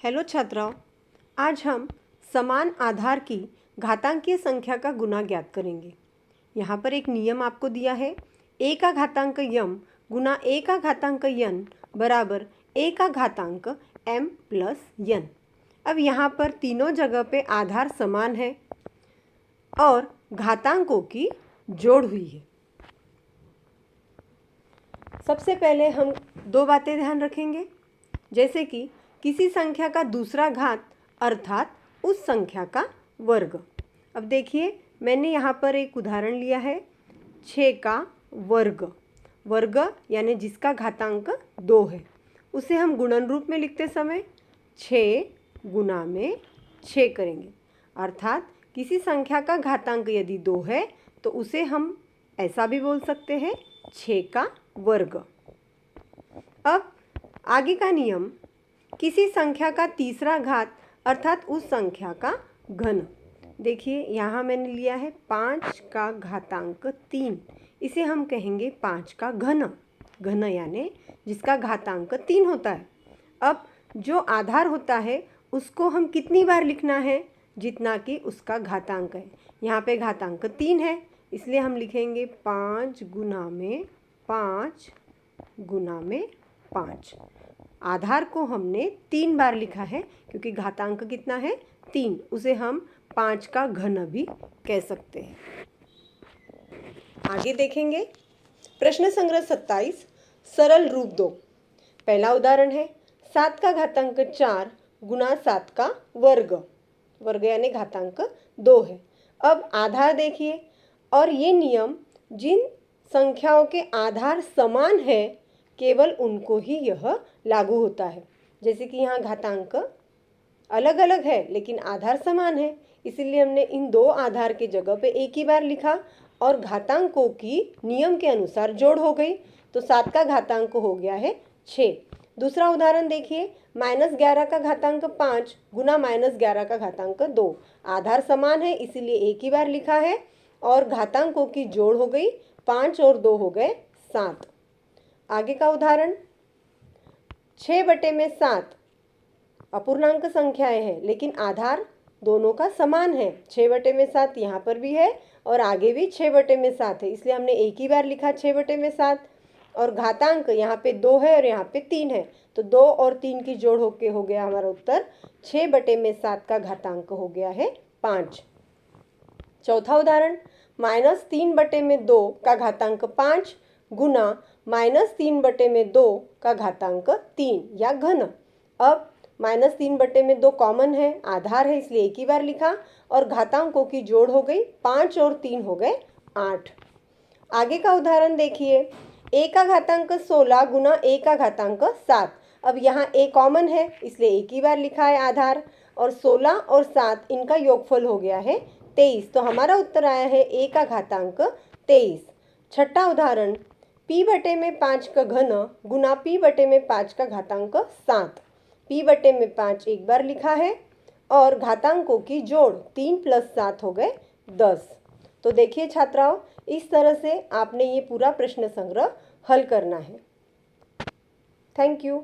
Hello छात्राओं, आज हम समान आधार की घातांकीय संख्या का गुना ज्ञात करेंगे। यहाँ पर एक नियम आपको दिया है, a का घातांक m गुना a का घातांक n बराबर a का घातांक m प्लस n। अब यहाँ पर तीनों जगह पे आधार समान है और घातांकों की जोड़ हुई है। सबसे पहले हम दो बातें ध्यान रखेंगे, जैसे कि किसी संख्या का दूसरा घात अर्थात उस संख्या का वर्ग। अब देखिए, मैंने यहाँ पर एक उदाहरण लिया है 6 का वर्ग। वर्ग यानी जिसका घातांक 2 है, उसे हम गुणन रूप में लिखते समय 6 गुना में 6 करेंगे। अर्थात किसी संख्या का घातांक यदि 2 है तो उसे हम ऐसा भी बोल सकते हैं 6 का वर्ग। अब आगे का नियम, किसी संख्या का तीसरा घात अर्थात उस संख्या का घन। देखिए, यहाँ मैंने लिया है 5 का घातांक 3, इसे हम कहेंगे 5 का घन। घन यानी जिसका घातांक 3 होता है। अब जो आधार होता है उसको हम कितनी बार लिखना है, जितना कि उसका घातांक है। यहाँ पे घातांक 3 है, इसलिए हम लिखेंगे 5 गुना में 5 गुना में 5। आधार को हमने 3 बार लिखा है क्योंकि घातांक कितना है 3, उसे हम 5 का घन भी कह सकते हैं। आगे देखेंगे प्रश्न संग्रह 27, सरल रूप 2। पहला उदाहरण है 7 का घातांक 4 गुना 7 का वर्ग। वर्ग यानी घातांक 2 है। अब आधार देखिए, और ये नियम जिन संख्याओं के आधार समान है केवल उनको ही यह लागू होता है। जैसे कि यहाँ घातांक अलग अलग है लेकिन आधार समान है, इसीलिए हमने इन दो आधार के जगह पे एक ही बार लिखा और घातांकों की नियम के अनुसार जोड़ हो गई, तो 7 का घातांक हो गया है 6। दूसरा उदाहरण देखिए, -11 का घातांक 5 गुना -11 का घातांक 2। आधार समान है इसीलिए एक ही बार लिखा है और घातांकों की जोड़ हो गई, 5 और 2 हो गए 7। आगे का उदाहरण 6/7 अपूर्णांक संख्याएं हैं लेकिन आधार दोनों का समान है। 6/7 यहाँ पर भी है और आगे भी 6/7 है, इसलिए हमने एक ही बार लिखा 6/7। और घातांक यहाँ पे 2 है और यहाँ पे 3 है, तो 2 और 3 की जोड़ होके हो गया हमारा उत्तर 6/7 का घातांक हो गया है 5। चौथा उदाहरण -3/2 का घातांक 5 गुना -3/2 का घातांक 3 या घन। अब -3/2 कॉमन है, आधार है इसलिए एक ही बार लिखा और घातांकों की जोड़ हो गई, 5 और 3 हो गए 8। आगे का उदाहरण देखिए, a का घातांक 16 गुना a का घातांक 7। अब यहाँ a कॉमन है इसलिए एक ही बार लिखा है आधार, और 16 और 7 इनका योगफल हो गया है 23, तो हमारा उत्तर आया है a का घातांक 23। छठा उदाहरण p/5 का घन गुना p/5 का घातांक 7। p/5 एक बार लिखा है और घातांकों की जोड़ 3 + 7 हो गए 10। तो देखिए छात्राओं, इस तरह से आपने ये पूरा प्रश्न संग्रह हल करना है। Thank you.